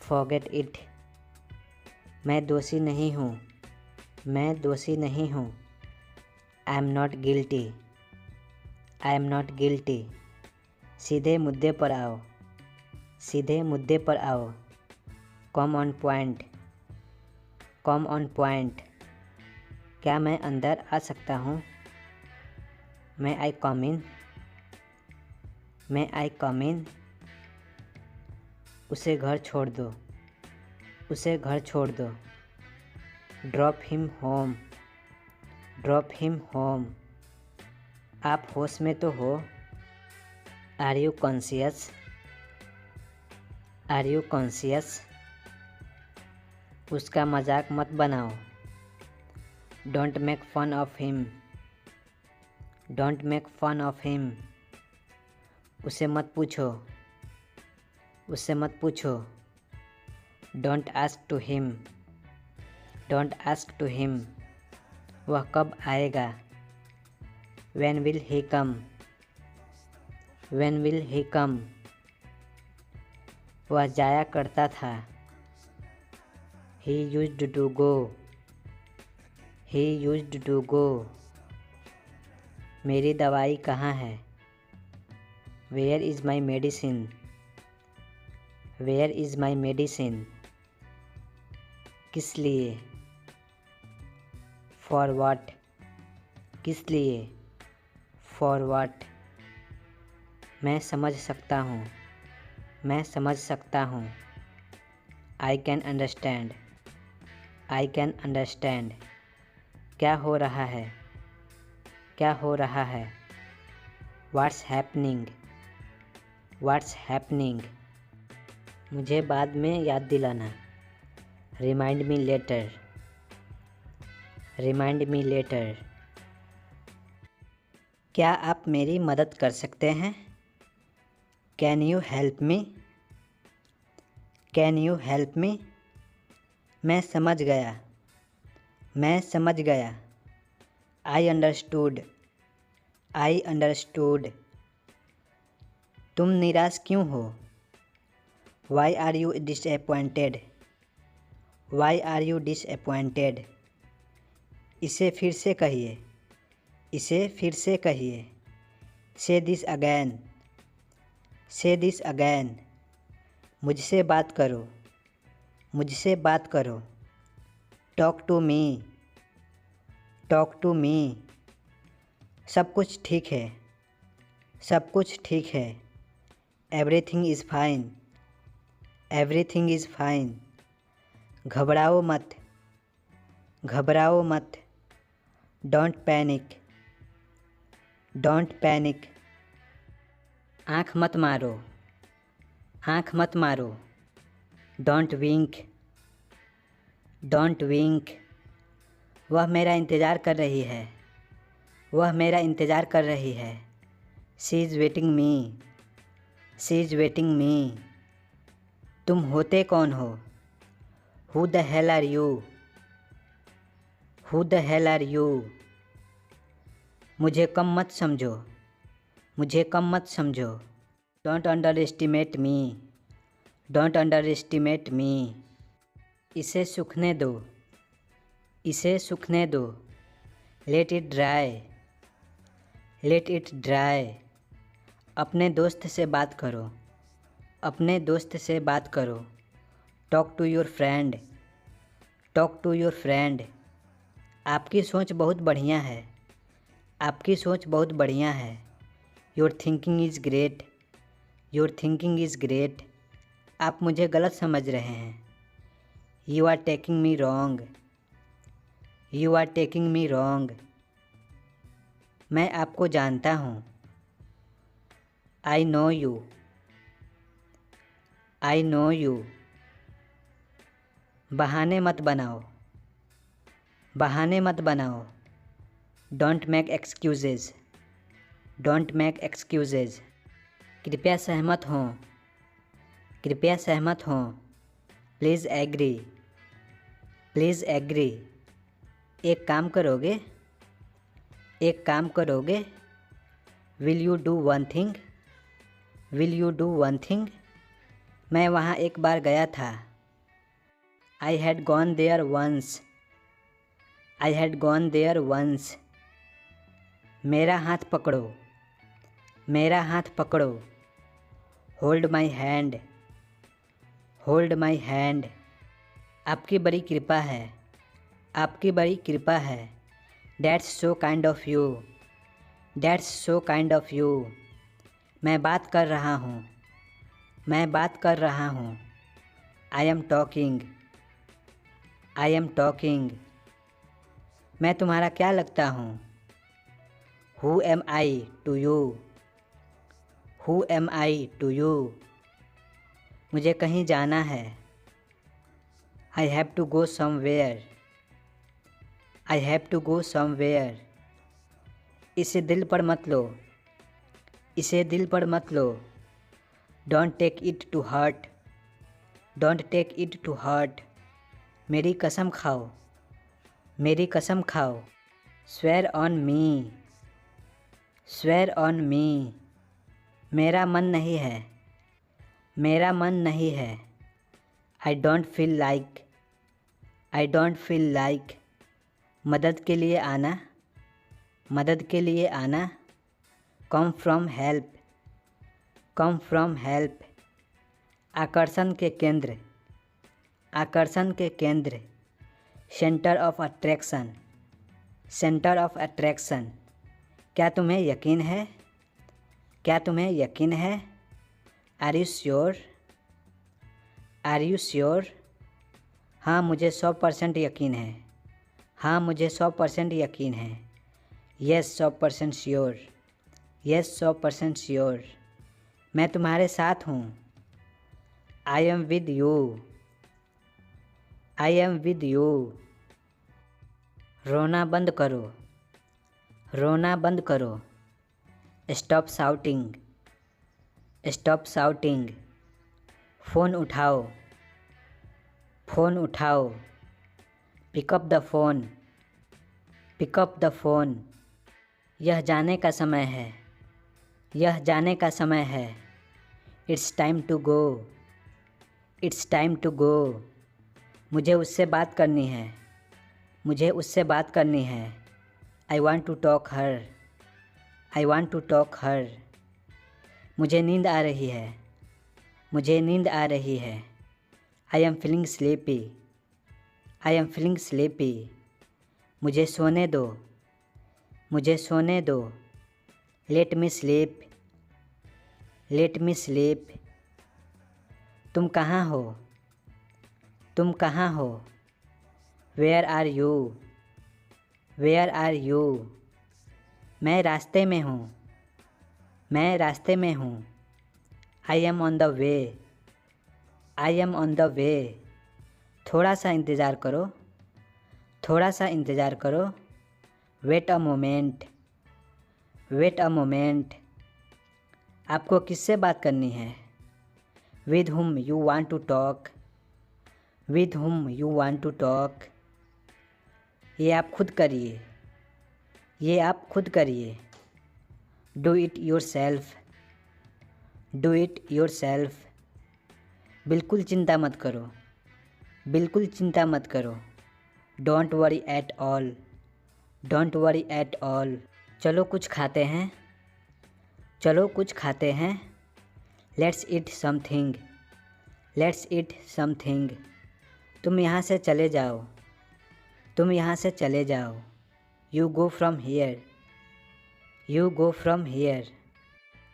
Forget it. मैं दोषी नहीं हूँ। मैं दोषी नहीं हूँ। I am not guilty. I am not guilty. सीधे मुद्दे पर आओ। सीधे मुद्दे पर आओ। Come on point. Come on point. क्या मैं अंदर आ सकता हूँ? मैं आई कम इन? मैं आई कम इन? उसे घर छोड़ दो। उसे घर छोड़ दो। Drop him home. Drop him home. आप होश में तो हो? Are you conscious? Are you conscious? उसका मजाक मत बनाओ। Don't make fun of him. Don't make fun of him. उसे मत पूछो। उससे मत पूछो। Don't ask to him. Don't ask to him. वह कब आएगा? When will he come? When will he come? वह जाया करता था। He used to go. He used to go. मेरी दवाई कहाँ है? Where is my medicine? Where is my medicine? किस लिए? For what? किस लिए? For what? मैं समझ सकता हूँ। मैं समझ सकता हूँ। I can understand. I can understand. क्या हो रहा है? क्या हो रहा है? What's happening? What's happening? मुझे बाद में याद दिलाना। Remind me later. Remind me later. क्या आप मेरी मदद कर सकते हैं? Can you help me? Can you help me? मैं समझ गया। मैं समझ गया। I understood. I understood. तुम निराश क्यों हो? Why are you disappointed? Why are you disappointed? इसे फिर से कहिए। इसे फिर से कहिए। Say this again. Say this again. मुझसे बात करो। मुझसे बात करो। Talk to me. Talk to me. सब कुछ ठीक है। सब कुछ ठीक है। Everything is fine. Everything is fine. घबराओ मत, घबराओ मत। Don't panic, don't panic. आँख मत मारो, आँख मत मारो। Don't wink, don't wink. वह मेरा इंतज़ार कर रही है, वह मेरा इंतज़ार कर रही है। She is waiting me, she is waiting me. तुम होते कौन हो? Who the hell are you, who the hell are you. मुझे कम मत समझो, मुझे कम मत समझो। Don't underestimate me, don't underestimate me. इसे सूखने दो, इसे सूखने दो। Let it dry, let it dry. अपने दोस्त से बात करो, अपने दोस्त से बात करो। Talk to your friend, talk to your friend. आपकी सोच बहुत बढ़िया है, आपकी सोच बहुत बढ़िया है। Your thinking is great, your thinking is great. आप मुझे गलत समझ रहे हैं। You are taking me wrong, you are taking me wrong. मैं आपको जानता हूँ। I know you, I know you. बहाने मत बनाओ, बहाने मत बनाओ। Don't make excuses, don't make excuses. कृपया सहमत हों, कृपया सहमत हों। Please agree, please agree. एक काम करोगे, एक काम करोगे। Will you do one thing, will you do one thing. मैं वहाँ एक बार गया था। I had gone there once, I had gone there once. मेरा हाथ पकड़ो, मेरा हाथ पकड़ो। Hold my hand, hold my hand. आपकी बड़ी कृपा है, आपकी बड़ी कृपा है। That's so kind of you, that's so kind of you. मैं बात कर रहा हूँ, मैं बात कर रहा हूँ। I am talking, I am talking. मैं तुम्हारा क्या लगता हूँ? Who am I to you, who am I to you. मुझे कहीं जाना है। I have to go somewhere, I have to go somewhere. इसे दिल पर मत लो, इसे दिल पर मत लो। Don't take it to heart, don't take it to heart. मेरी कसम खाओ, मेरी कसम खाओ। Swear on me, swear on मी। मेरा मन नहीं है, मेरा मन नहीं है। I don't feel like, I don't feel like. मदद के लिए आना, मदद के लिए आना। Come from help, come from help. आकर्षण के केंद्र, आकर्षण के केंद्र। Centre of attraction, centre of attraction. क्या तुम्हें यकीन है, क्या तुम्हें यकीन है? Are you sure, are you sure. हाँ मुझे 100% यकीन है, हाँ मुझे 100% यकीन है। Yes 100% sure, yes 100% sure. मैं तुम्हारे साथ हूँ। I am with you, I am with you. रोना बंद करो, रोना बंद करो। Stop shouting, stop shouting. Phone उठाओ, फ़ोन उठाओ। Pick up the phone, pick up the phone. यह जाने का समय है, यह जाने का समय है। It's time to go, it's time to go. मुझे उससे बात करनी है, मुझे उससे बात करनी है। I want to talk her, I want to talk her. मुझे नींद आ रही है, मुझे नींद आ रही है। I am feeling sleepy, I am feeling sleepy. मुझे सोने दो, मुझे सोने दो। Let me sleep, let me sleep. तुम कहाँ हो, तुम कहाँ हो? Where are you? Where are you? मैं रास्ते में हूँ। मैं रास्ते में हूँ। I am on the way. I am on the way. थोड़ा सा इंतज़ार करो। थोड़ा सा इंतज़ार करो। Wait a moment. Wait a moment. आपको किससे बात करनी है? With whom you want to talk. With whom you want to talk. ये आप खुद करिए। ये आप खुद करिए। Do it yourself. Do it yourself. बिल्कुल चिंता मत करो। बिल्कुल चिंता मत करो। Don't worry at all. Don't worry at all. चलो कुछ खाते हैं। चलो कुछ खाते हैं। Let's eat something. Let's eat something. तुम यहाँ से चले जाओ। तुम यहाँ से चले जाओ। You go from here. You go from here.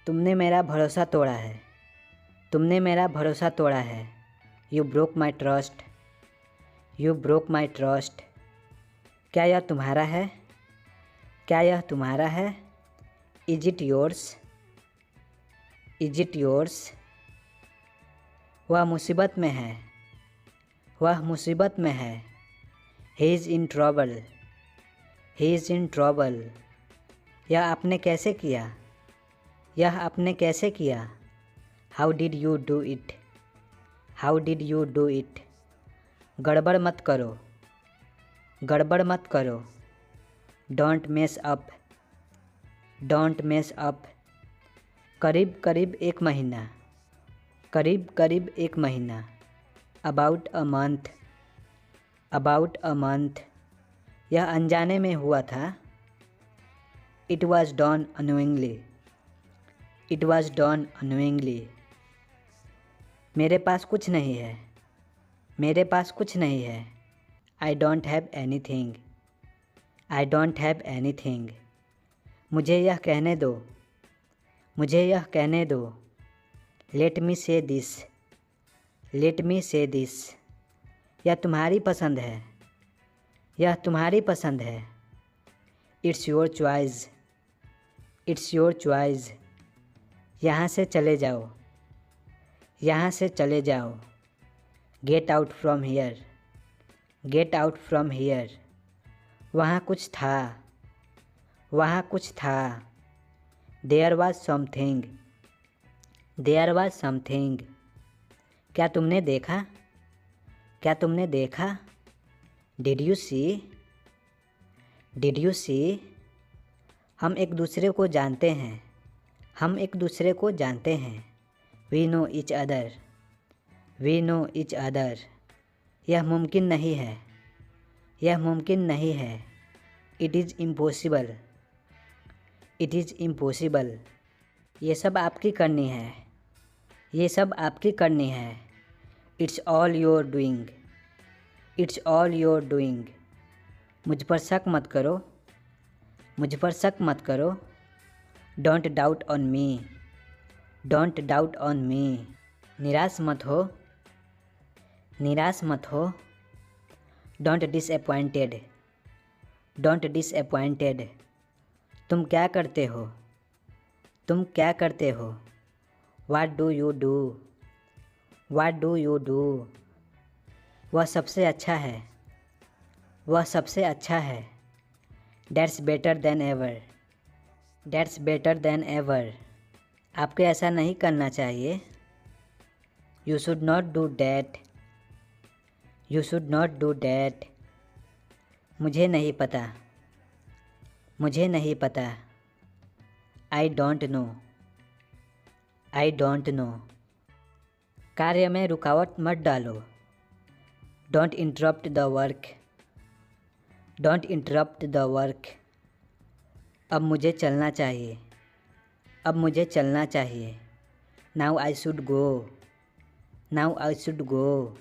तुमने मेरा भरोसा तोड़ा है। तुमने मेरा भरोसा तोड़ा है। You broke my trust. You broke my trust. क्या यह तुम्हारा है? क्या यह तुम्हारा है? Is it yours? Is it yours? वह मुसीबत में है। वह मुसीबत में है। He is in trouble. He is in trouble. यह आपने कैसे किया? यह आपने कैसे किया? How did you do it? How did you do it? गड़बड़ मत करो। गड़बड़ मत करो। Don't mess up. Don't mess up. करीब करीब एक महीना। करीब करीब एक महीना। About a month. About a month. यह अनजाने में हुआ था। It was done unknowingly. It was done unknowingly. मेरे पास कुछ नहीं है। मेरे पास कुछ नहीं है। I don't have any thing. I don't have any thing. मुझे यह कहने दो। मुझे यह कहने दो। लेट मी से दिस। लेट मी से दिस। यह तुम्हारी पसंद है। यह तुम्हारी पसंद है। It's your choice. It's your choice. यहाँ से चले जाओ। यहाँ से चले जाओ। Get out from here. Get out from here. वहाँ कुछ था। वहाँ कुछ था। There was something. There was something. क्या तुमने देखा? क्या तुमने देखा? Did you see? Did you see? हम एक दूसरे को जानते हैं। हम एक दूसरे को जानते हैं। We know each other. We know each other. यह मुमकिन नहीं है। यह मुमकिन नहीं है। It is impossible. It is impossible. ये सब आपकी करनी है। ये सब आपकी करनी है। It's all your doing. It's all your doing. मुझ पर शक मत करो। मुझ पर शक मत करो। Don't doubt on me. Don't doubt on me. निराश मत हो। निराश मत हो। Don't disappointed. Don't disappointed. तुम क्या करते हो? तुम क्या करते हो? What do you do? What do you do? वह सबसे अच्छा है। वह सबसे अच्छा है। That's better than ever. That's better than ever. आपको ऐसा नहीं करना चाहिए। You should not do that. You should not do that. मुझे नहीं पता। मुझे नहीं पता। आई don't no. I don't no. कार्य में रुकावट मत डालो। Don't interrupt the work. Don't interrupt the work. अब मुझे चलना चाहिए। अब मुझे चलना चाहिए। Now I should go. Now I should go.